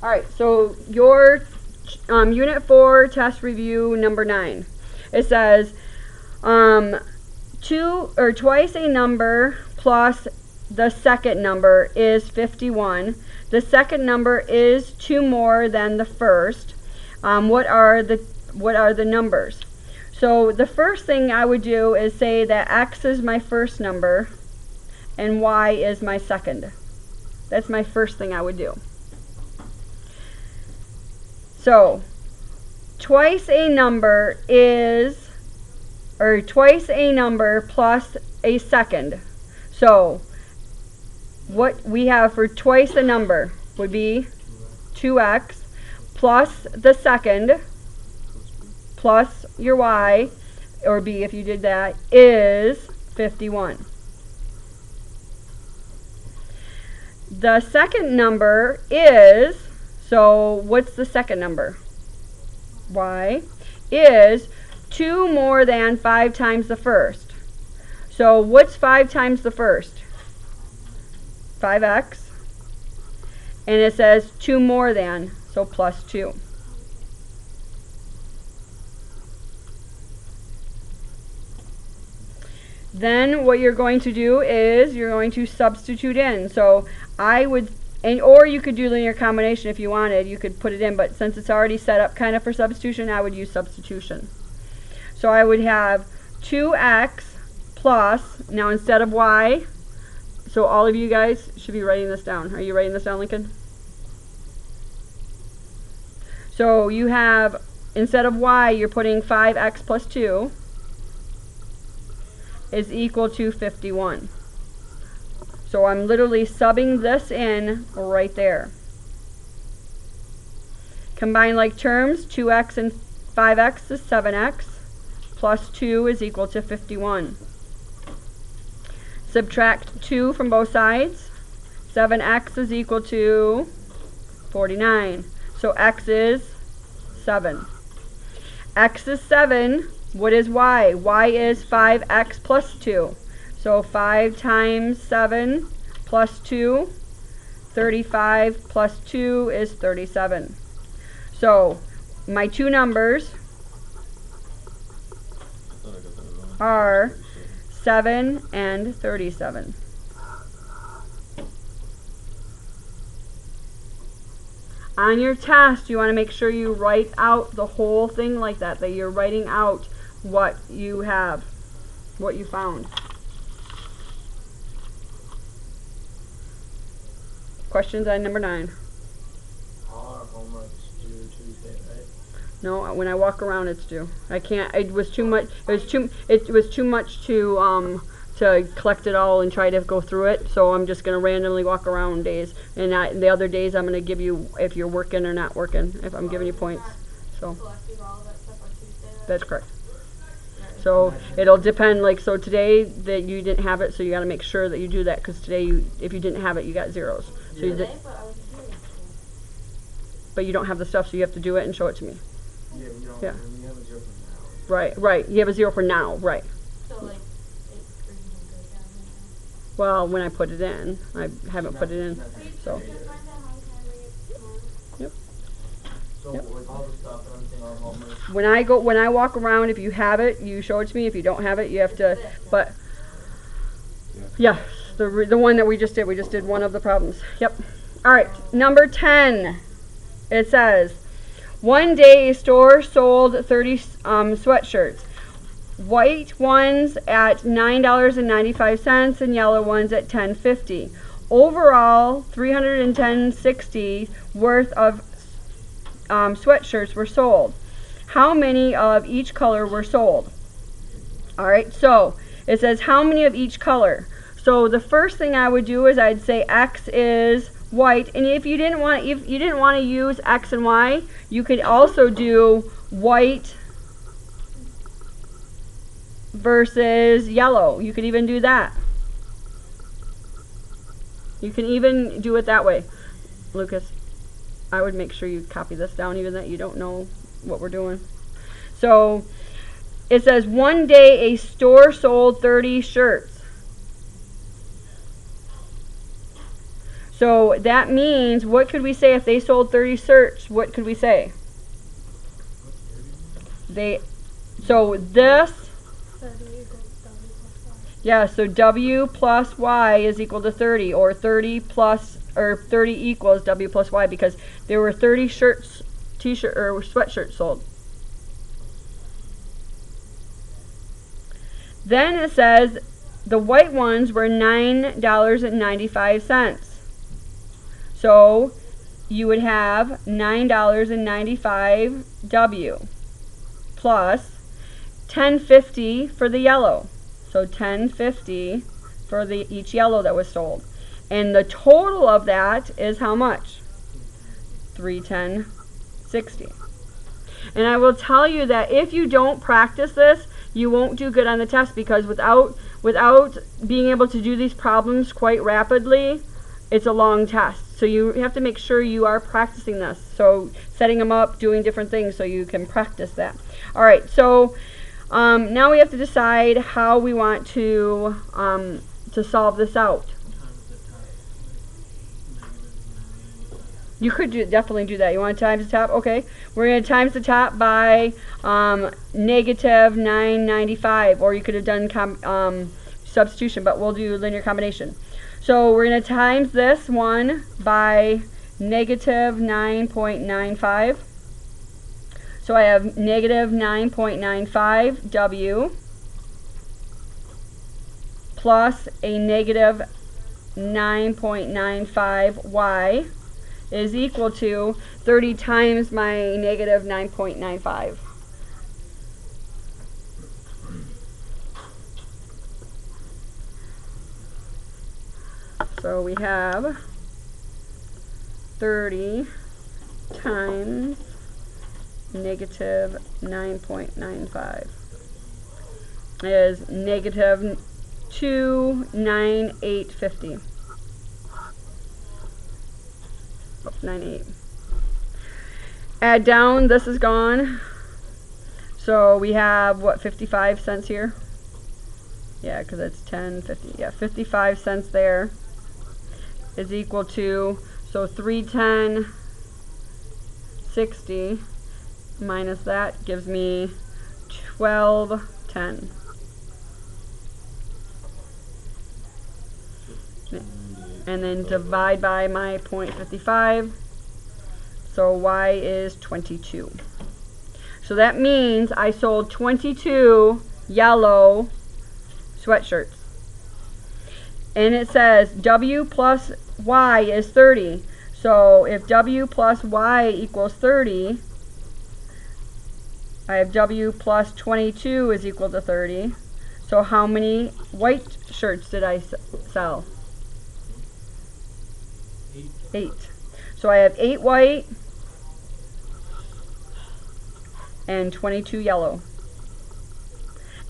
Alright, so your Unit 4 test review number 9. It says twice a number plus the second number is 51. The second number is 2 more than the first. What are the numbers? So the first thing I would do is say that x is my first number and y is my second. That's my first thing I would do. So twice a number plus a second. So what we have for twice a number would be 2x plus the second plus your y, or b if you did that, is 51. The second number is, so what's the second number? Y is 2 more than 5 times the first. So what's 5 times the first? 5x. And it says 2 more than, so plus 2. Then what you're going to do is you're going to substitute in. So I would, or you could do linear combination if you wanted. You could put it in, but since it's already set up kind of for substitution, I would use substitution. So I would have 2x plus, now instead of y, so all of you guys should be writing this down. Are you writing this down, Lincoln? So you have, instead of y, you're putting 5x plus 2 is equal to 51. So I'm literally subbing this in right there. Combine like terms, 2x and 5x is 7x, plus 2 is equal to 51. Subtract 2 from both sides. 7x is equal to 49. So x is 7. X is 7. What is y? Y is 5x plus 2. So 5 times 7 plus 2, 35 plus 2 is 37. So my two numbers are 7 and 37. On your test, you want to make sure you write out the whole thing like that, that you're writing out what you have, what you found. Questions on number 9? All our homework's due Tuesday, right? No, when I walk around it's due. I can't, it was too much, it was too much to collect it all and try to go through it, so I'm just going to randomly walk around days, and the other days I'm going to give you if you're working or not working, if I'm giving you points. So that's correct. So it'll depend, like, so today that you didn't have it, so you got to make sure that you do that, because today if you didn't have it, you got zeros. So you did, but you don't have the stuff, so you have to do it and show it to me. Yeah, you don't, Yeah. you have a 0 for now. Right. You have a 0 for now, right. So like, it's freezing good down here. Well, when I put it in, I haven't put it in, so. Yep. So Yep. like all the stuff and everything on homework. When I walk around, if you have it, you show it to me. If you don't have it, you have to, but, yeah, the one that we just did one of the problems. Yep. All right, number 10. It says, one day a store sold 30 sweatshirts. White ones at $9.95 and yellow ones at $10.50. Overall, $310.60 worth of sweatshirts were sold. How many of each color were sold? All right, so it says how many of each color. So the first thing I would do is I'd say X is white, and if you didn't want to use X and Y, you could also do white versus yellow. You could even do that. You can even do it that way. Lucas, I would make sure you copy this down, even that you don't know what we're doing. So it says one day a store sold 30 shirts. So that means, what could we say if they sold 30 shirts? What could we say? So this, 30 equals W plus Y. yeah, so W plus Y is equal to 30, or 30 equals W plus Y, because there were 30 shirts, t-shirt, or sweatshirts sold. Then it says the white ones were $9.95. So you would have $9.95 W plus $10.50 for the yellow. So $10.50 for each yellow that was sold. And the total of that is how much? $310.60. And I will tell you that if you don't practice this, you won't do good on the test, because without being able to do these problems quite rapidly, it's a long test. So you have to make sure you are practicing this. So setting them up, doing different things so you can practice that. All right, so now we have to decide how we want to solve this out. You could definitely do that. You want to times the top? Okay. We're going to times the top by negative 995, or you could have done substitution, but we'll do linear combination. So we're going to times this one by negative 9.95. So I have negative 9.95 W plus a negative 9.95 Y is equal to 30 times my negative 9.95. So we have 30 times negative 9.95 is negative 298.50. 98. Add down, this is gone. So we have, what, 55 cents here? Yeah, because it's 10.50. Yeah, 55 cents there is equal to, so 310.60 minus that gives me 12.10. And then divide by my 0.55. So Y is 22. So that means I sold 22 yellow sweatshirts. And it says W plus Y is 30. So if W plus Y equals 30, I have W plus 22 is equal to 30. So how many white shirts did I sell? 8. So I have 8 white and 22 yellow.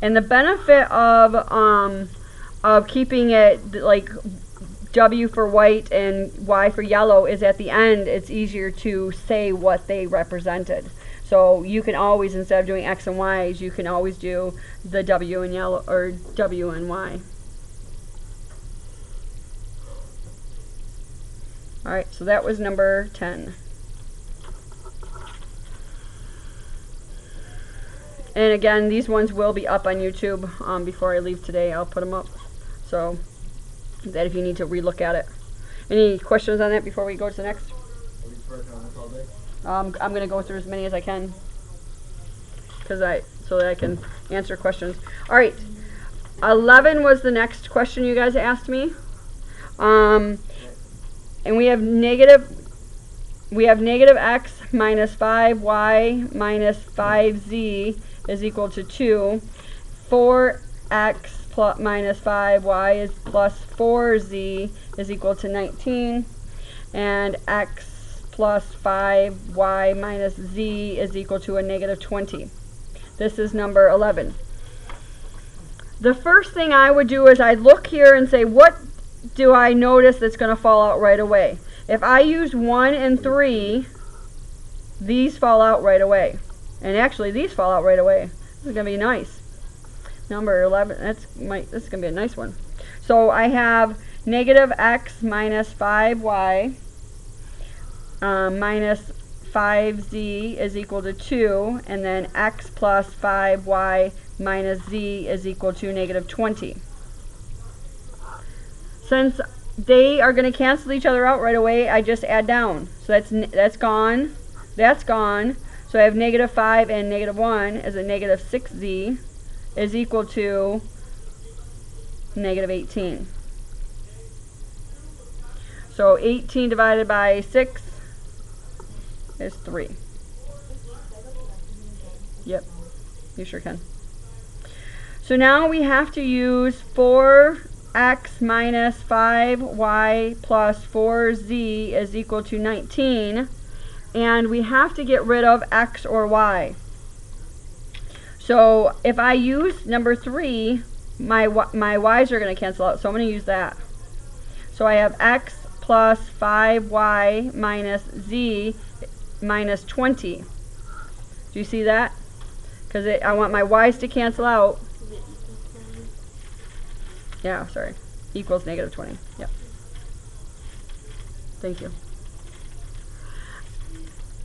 And the benefit of keeping it like W for white and Y for yellow is at the end it's easier to say what they represented. So you can always, instead of doing X and Y's, you can always do the W and yellow, or W and Y. Alright, so that was number 10. And again, these ones will be up on YouTube before I leave today. I'll put them up, so that if you need to relook at it. Any questions on that before we go to the next? I'm going to go through as many as I can, so that I can answer questions. Alright, 11 was the next question you guys asked me. And we have negative x minus 5y minus 5z is equal to 2. 4x plus minus 5y is plus 4z is equal to 19. And x plus 5y minus z is equal to a negative 20. This is number 11. The first thing I would do is I'd look here and say, what do I notice that's going to fall out right away? If I use 1 and 3, these fall out right away. And actually, these fall out right away. This is going to be nice. Number 11, this is going to be a nice one. So I have negative x minus 5y minus 5z is equal to 2, and then x plus 5y minus z is equal to negative 20. Since they are going to cancel each other out right away, I just add down. So that's gone. That's gone. So I have negative 5 and negative 1 is a negative 6z is equal to negative 18. So 18 divided by 6 is 3. Yep, you sure can. So now we have to use 4x minus 5y plus 4z is equal to 19. And we have to get rid of x or y. So if I use number 3, my y's are going to cancel out. So I'm going to use that. So I have x plus 5y minus z minus 20. Do you see that? Because I want my y's to cancel out. Yeah, sorry. Equals negative 20. Yep. Thank you.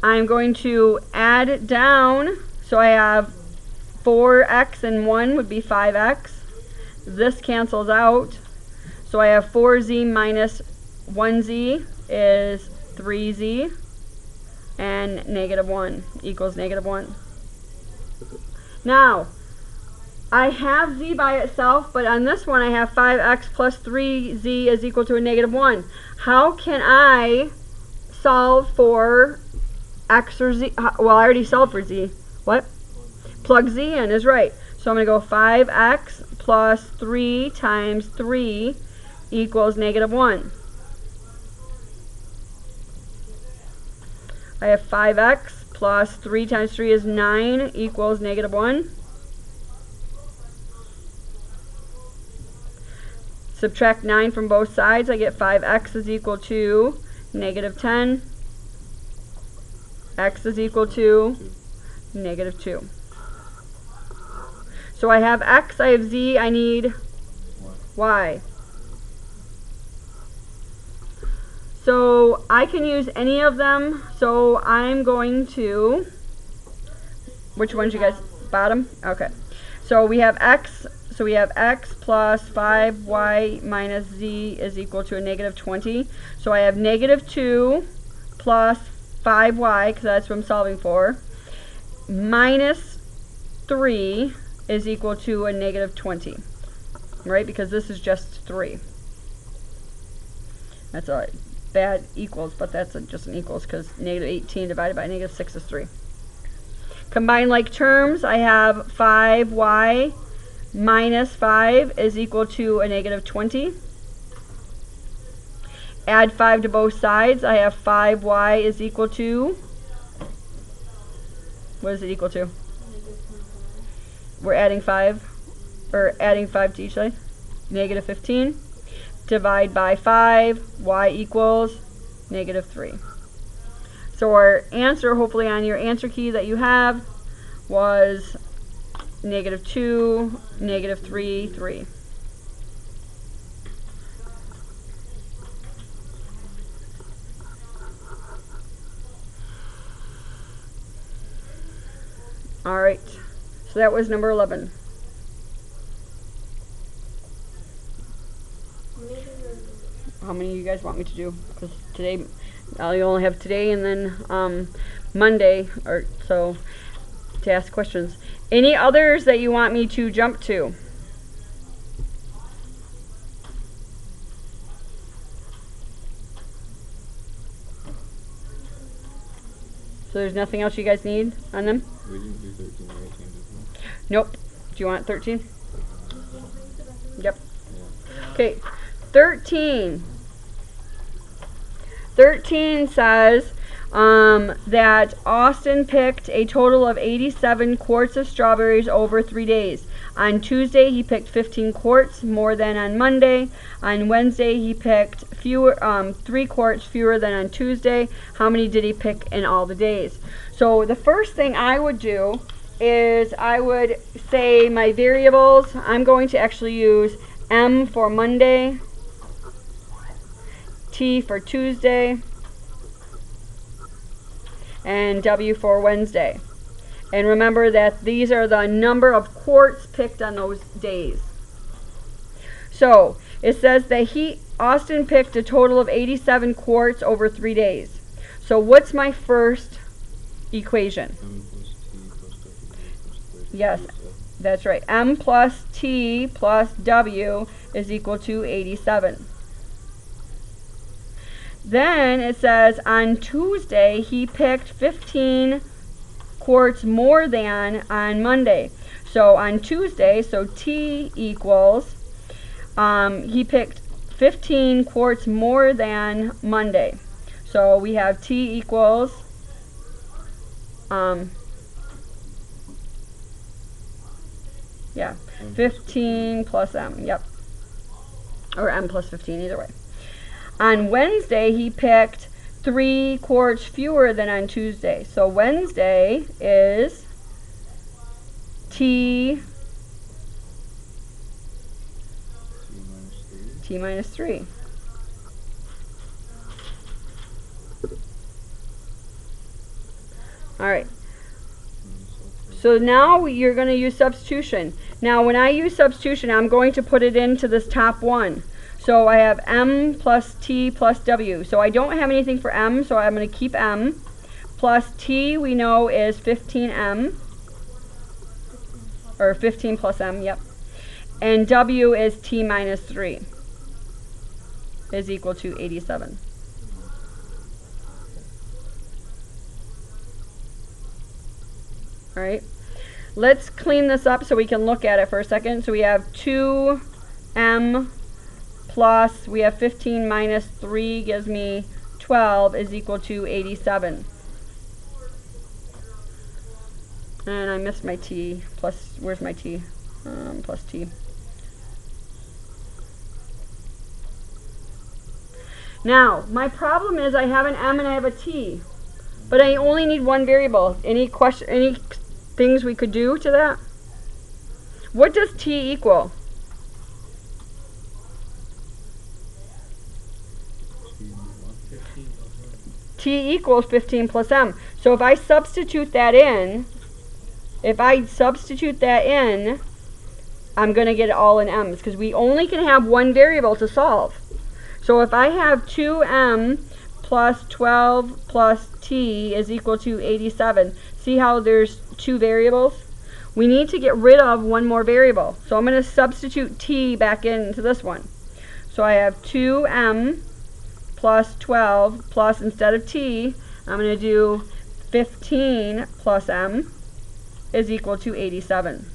I'm going to add down. So I have 4x and 1 would be 5x. This cancels out. So I have 4z minus 1z is 3z. And negative 1 equals negative 1. Now, I have z by itself, but on this one I have 5x plus 3z is equal to a negative 1. How can I solve for x or z? Well, I already solved for z. What? Plug z in is right. So I'm going to go 5x plus 3 times 3 equals negative 1. I have 5x plus 3 times 3 is 9 equals negative 1. Subtract 9 from both sides. I get 5x is equal to negative 10. X is equal to negative 2. So I have x, I have z, I need y. So I can use any of them. So I'm going to, which ones you guys, bottom? Okay. So we have x, so we have x plus 5y minus z is equal to a negative 20. So I have negative 2 plus 5y, because that's what I'm solving for, minus 3 is equal to a negative 20. Right? Because this is just 3. That's all right. Bad equals, but that's just an equals because negative 18 divided by negative 6 is 3. Combine like terms, I have 5y minus 5 is equal to a negative 20. Add 5 to both sides, I have 5y is equal to, what is it equal to? We're adding 5, or adding 5 to each side, negative 15. Divide by 5, y equals negative 3. So our answer, hopefully on your answer key that you have, was negative 2, negative 3, 3. All right, so that was number 11. How many of you guys want me to do? Because today, I only have today and then Monday, or so, to ask questions. Any others that you want me to jump to? So there's nothing else you guys need on them? We didn't do 13 or 18, did we? Nope. Do you want 13? Yep. Yeah. Okay, 13. 13 says that Austin picked a total of 87 quarts of strawberries over 3 days. On Tuesday, he picked 15 quarts, more than on Monday. On Wednesday, he picked 3 quarts fewer than on Tuesday. How many did he pick in all the days? So the first thing I would do is I would say my variables. I'm going to actually use M for Monday T for Tuesday, and W for Wednesday. And remember that these are the number of quarts picked on those days. So it says that Austin picked a total of 87 quarts over 3 days. So what's my first equation? M plus T plus W equals 30. Yes, that's right. M plus T plus W is equal to 87. Then it says on Tuesday he picked 15 quarts more than on Monday. So on Tuesday, so T equals, he picked 15 quarts more than Monday. So we have T equals, yeah, 15 plus M, yep. Or M plus 15, either way. On Wednesday, he picked 3 quarts fewer than on Tuesday. So Wednesday is T minus 3. All right. So now you're going to use substitution. Now when I use substitution, I'm going to put it into this top one. So I have M plus T plus W. So I don't have anything for M, so I'm going to keep M. Plus T we know is 15M. Or 15 plus M, yep. And W is T minus 3. Is equal to 87. Alright. Let's clean this up so we can look at it for a second. So we have 2M plus, we have 15 minus 3 gives me 12 is equal to 87. And I missed my T plus, where's my T? Plus T. Now, my problem is I have an M and I have a T, but I only need one variable. Any things we could do to that? What does T equal? T equals 15 plus M. So if I substitute that in, I'm going to get it all in M's because we only can have one variable to solve. So if I have 2M plus 12 plus T is equal to 87, see how there's two variables? We need to get rid of one more variable. So I'm going to substitute T back into this one. So I have 2M plus 12 plus, instead of T, I'm going to do 15 plus M is equal to 87.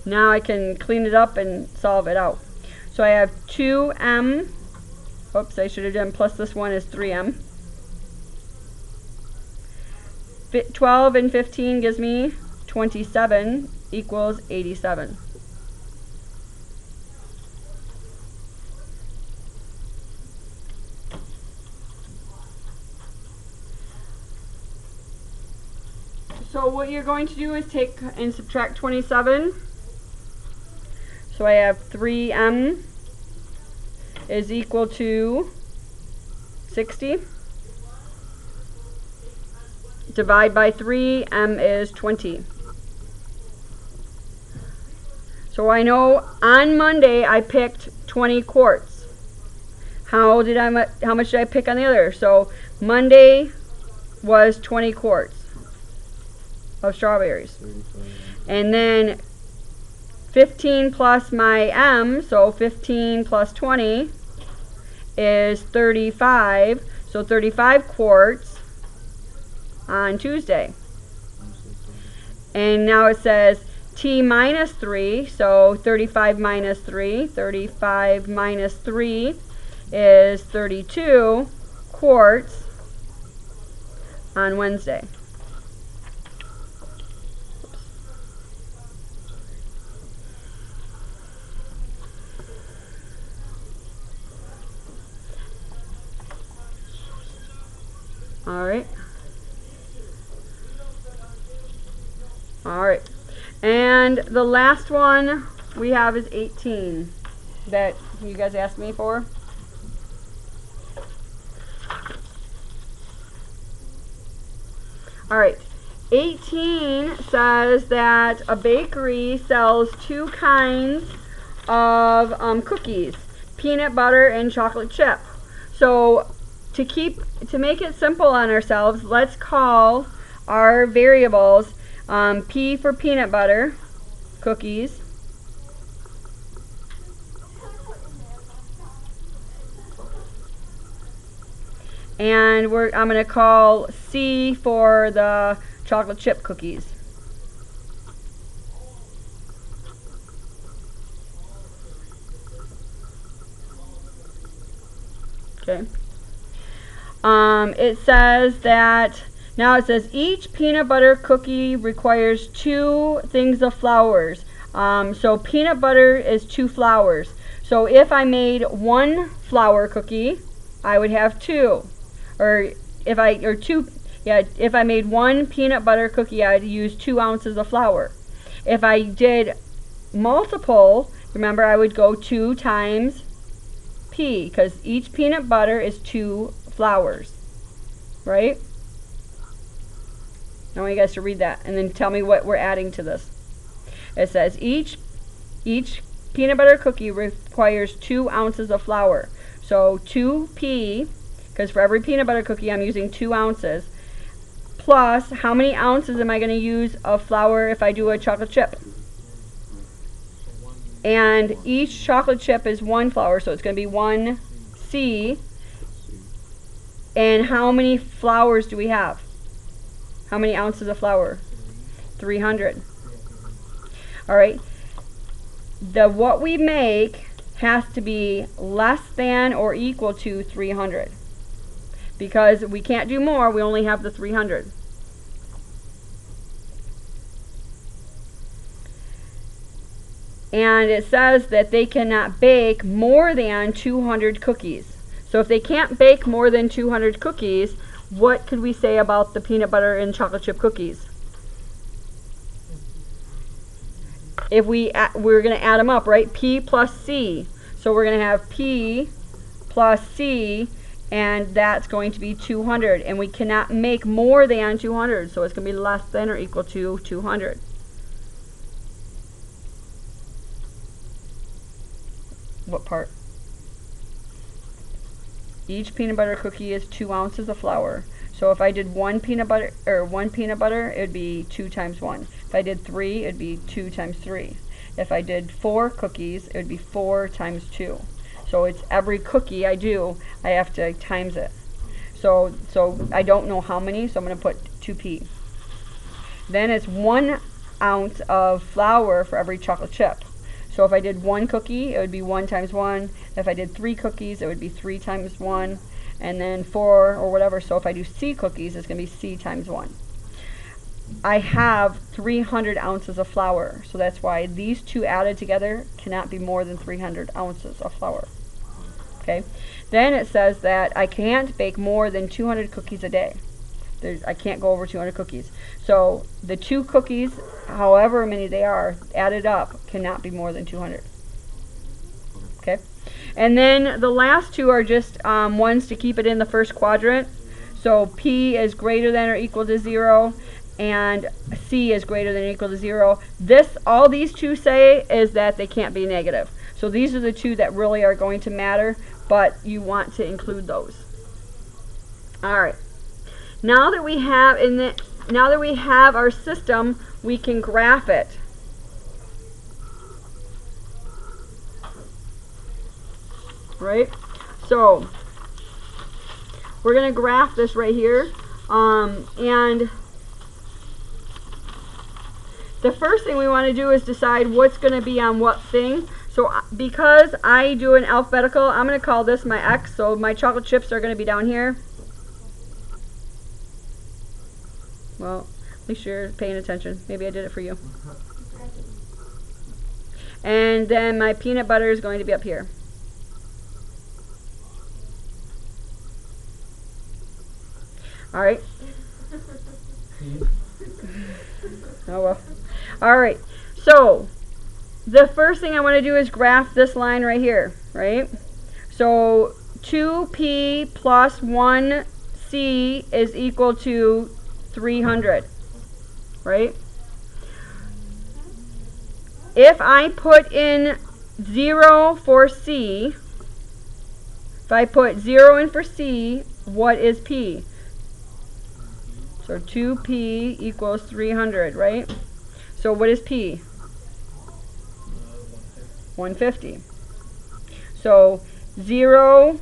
Now I can clean it up and solve it out. So I have 2M, oops, I should have done plus this one is 3M. 12 and 15 gives me 27 equals 87. So what you're going to do is take and subtract 27. So I have 3M is equal to 60. Divide by 3, M is 20. So I know on Monday I picked 20 quarts. How much did I pick on the other? So Monday was 20 quarts of strawberries. 35. And then 15 plus my M, so 15 plus 20 is 35. So 35 quarts on Tuesday. And now it says T minus 3, so 35 minus 3. 35 minus 3 is 32 quarts on Wednesday. Alright. Alright. And the last one we have is 18. that you guys asked me for? All right. 18 says that a bakery sells 2 kinds of cookies, peanut butter and chocolate chip. So to make it simple on ourselves, let's call our variables P for peanut butter cookies, and I'm going to call C for the chocolate chip cookies. Okay. It says that, now it says each peanut butter cookie requires 2 things of flours. So peanut butter is 2 flours. So if I made 1 flour cookie, I would have 2. If I made 1 peanut butter cookie, I'd use 2 ounces of flour. If I did multiple, remember I would go 2 times P, because each peanut butter is 2 flours, right? I want you guys to read that and then tell me what we're adding to this. It says each peanut butter cookie requires 2 ounces of flour. So 2P, because for every peanut butter cookie I'm using 2 ounces, plus how many ounces am I going to use of flour if I do a chocolate chip? And each chocolate chip is 1 flour, so it's going to be 1C. And how many flours do we have? How many ounces of flour? 300. All right. What we make has to be less than or equal to 300. Because we can't do more, we only have the 300. And it says that they cannot bake more than 200 cookies. So if they can't bake more than 200 cookies, what could we say about the peanut butter and chocolate chip cookies? If we're going to add them up, right? P plus C. So we're going to have P plus C, and that's going to be 200. And we cannot make more than 200, so it's going to be less than or equal to 200. What part? Each peanut butter cookie is 2 ounces of flour. So if I did 1 peanut butter, it would be 2 times 1. If I did 3, it would be 2 times 3. If I did 4 cookies, it would be 4 times 2. So it's every cookie I do, I have to times it. So I don't know how many, so I'm going to put 2P. Then it's 1 ounce of flour for every chocolate chip. So if I did 1 cookie, it would be 1 times 1. If I did 3 cookies, it would be 3 times 1. And then 4 or whatever. So if I do C cookies, it's going to be C times 1. I have 300 ounces of flour. So that's why these two added together cannot be more than 300 ounces of flour. Okay. Then it says that I can't bake more than 200 cookies a day. I can't go over 200 cookies. So the 2 cookies, however many they are, added up, cannot be more than 200. Okay? And then the last 2 are just ones to keep it in the first quadrant. So P is greater than or equal to 0, and C is greater than or equal to 0. All these 2 say is that they can't be negative. So these are the 2 that really are going to matter, but you want to include those. All right. Now that we have our system, we can graph it. Right? So we're going to graph this right here. And the first thing we want to do is decide what's going to be on what thing. So because I do an alphabetical, I'm going to call this my X. So my chocolate chips are going to be down here. Well, at least you're paying attention. Maybe I did it for you. And then my peanut butter is going to be up here. All right. Oh well. All right. So the first thing I want to do is graph this line right here, right? So 2p plus 1c is equal to 300, right? If I put in 0 for c, if I put 0 in for c, what is p? So 2p equals 300, right? So what is p? 150. So 0,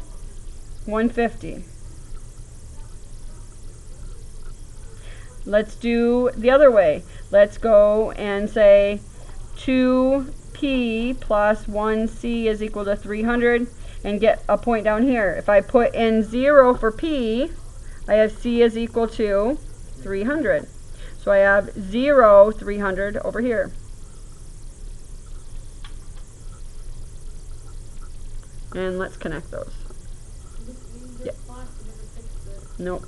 150. Let's do the other way. Let's go and say 2p plus 1c is equal to 300 and get a point down here. If I put in 0 for p, I have c is equal to 300. So I have 0, 300 over here. And let's connect those. Yep. Nope.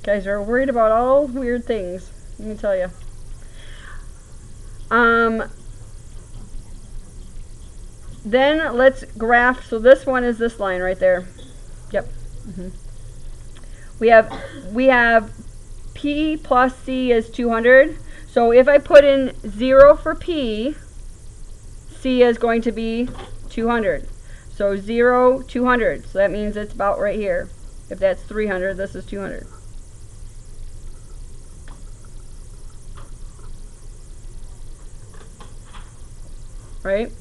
Guys are worried about all weird things. Let me tell you. Then let's graph. So this one is this line right there. Yep. We have p plus c is 200. So if I put in 0 for p, c is going to be 200. So 0, 200. So that means it's about right here. If that's 300, this is 200. Right?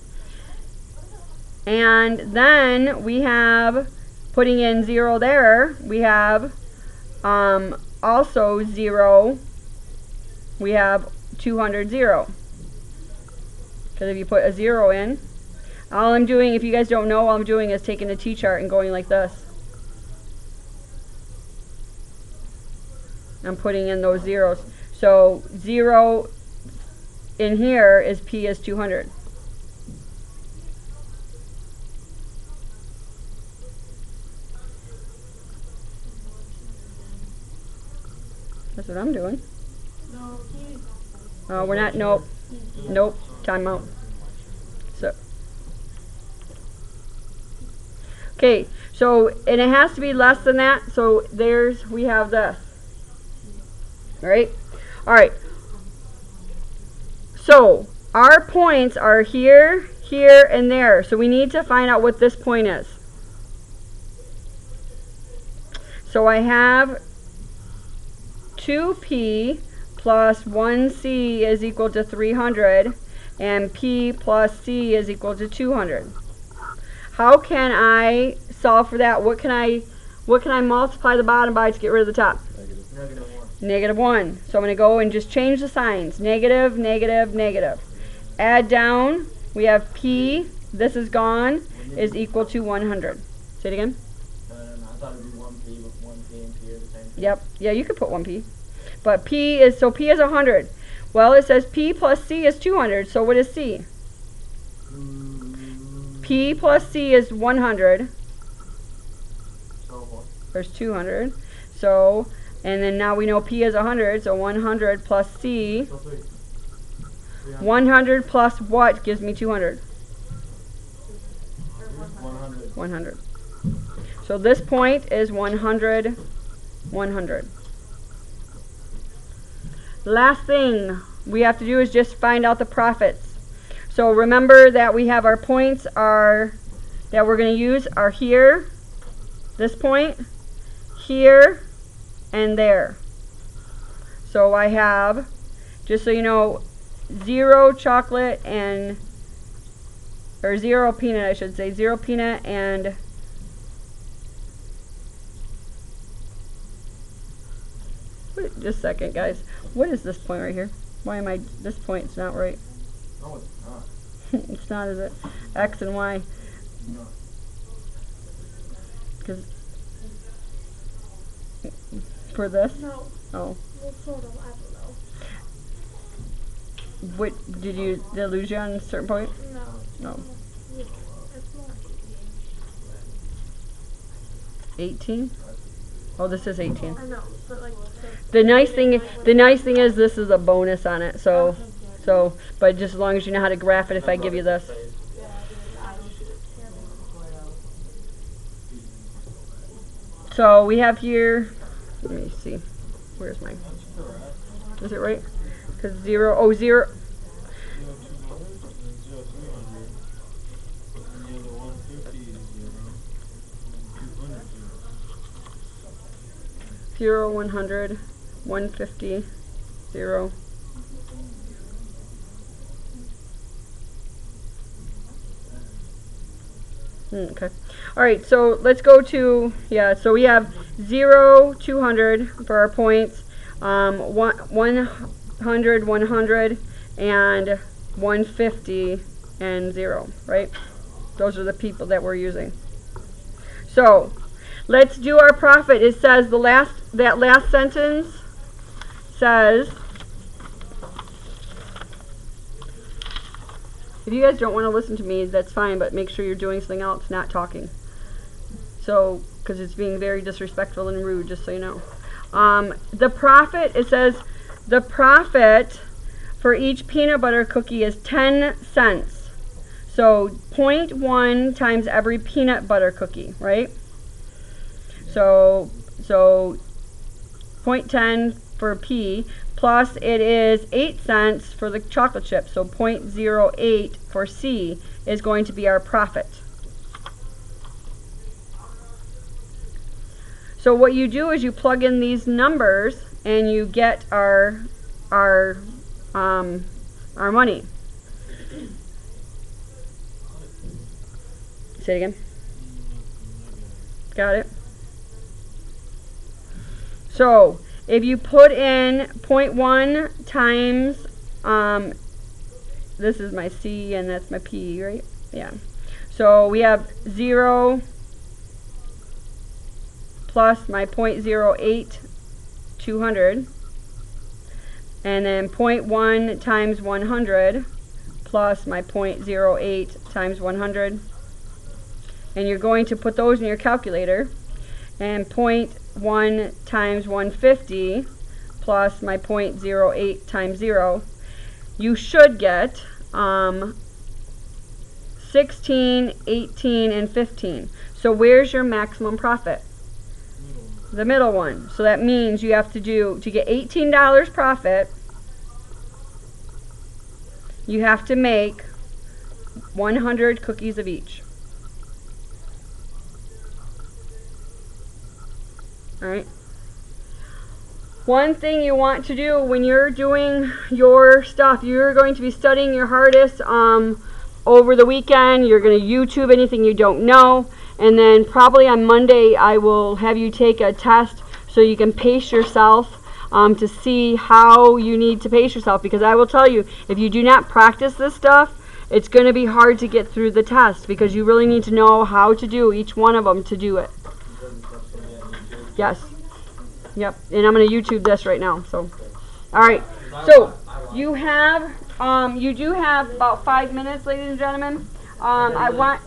And then we have, putting in 0 there, we have also 0, we have 200, 0. Because if you put a 0 in, all I'm doing, if you guys don't know, all I'm doing is taking a T-chart and going like this. I'm putting in those zeros. So 0 in here is p is 200. That's what I'm doing. Oh, we're not, nope. Nope, time out. So, okay, so, and it has to be less than that, so we have this. Alright? Alright. So, our points are here, here, and there. So we need to find out what this point is. So I have 2p plus 1c is equal to 300, and p plus c is equal to 200. How can I solve for that? What can I multiply the bottom by to get rid of the top? Negative 1. So I'm going to go and just change the signs. Negative, negative, negative. Add down. We have p, this is gone, is equal to 100. Say it again. I thought it would be 1p, but 1p and p are the same thing. Yep. Yeah, you could put 1p. But p is 100. Well, it says p plus c is 200. So what is c? P plus c is 100. There's 200. So, and then now we know p is 100. So 100 plus c. 100 plus what gives me 200? 100. So this point is 100, 100. Last thing we have to do is just find out the profits. So remember that we have our points that we're going to use are here, this point, here, and there. So I have, just so you know, 0 chocolate and, or 0 peanut I should say, 0 peanut and just a second, guys. What is this point right here? Why am I, this point's not right. No, it's not. It's not, is it? X and Y. No. Cause for this? No. Oh. Well, sort of, I don't know. What, did you lose you on a certain point? No. No. It's more. 18? Oh, this is 18. I know, but like, The nice thing is this is a bonus on it. So, but just as long as you know how to graph it, if I give you this. So we have here, let me see, where's mine? Is it right? Because 0, oh, 0, 0, 100, 150, 0. Okay. All right, so let's go to, yeah, so we have 0, 200 for our points, 100, 100, and 150, and 0, right? Those are the people that we're using. So, let's do our profit. It says that last sentence says, if you guys don't want to listen to me, that's fine, but make sure you're doing something else, not talking. So, because it's being very disrespectful and rude, just so you know. The profit, it says, the profit for each peanut butter cookie is 10 cents. So, 0.1 times every peanut butter cookie, right? So 0.10 for P, plus it is 8 cents for the chocolate chip. So 0.08 for C is going to be our profit. So what you do is you plug in these numbers and you get our money. Say it again. Got it? So, if you put in 0.1 times, this is my C and that's my P, right? Yeah. So, we have 0 plus my 0.08, 200. And then 0.1 times 100 plus my 0.08 times 100. And you're going to put those in your calculator. And 0.1 times 150 plus my 0.08 times 0, you should get 16, 18, and 15. So where's your maximum profit? The middle one. So that means you have to get $18 profit, you have to make 100 cookies of each. Alright. One thing you want to do when you're doing your stuff, you're going to be studying your hardest over the weekend. You're going to YouTube anything you don't know. And then probably on Monday I will have you take a test so you can pace yourself to see how you need to pace yourself. Because I will tell you, if you do not practice this stuff, it's going to be hard to get through the test because you really need to know how to do each one of them to do it. Yes. Yep. And I'm going to YouTube this right now. So, all right. So you do have about 5 minutes, ladies and gentlemen. I want.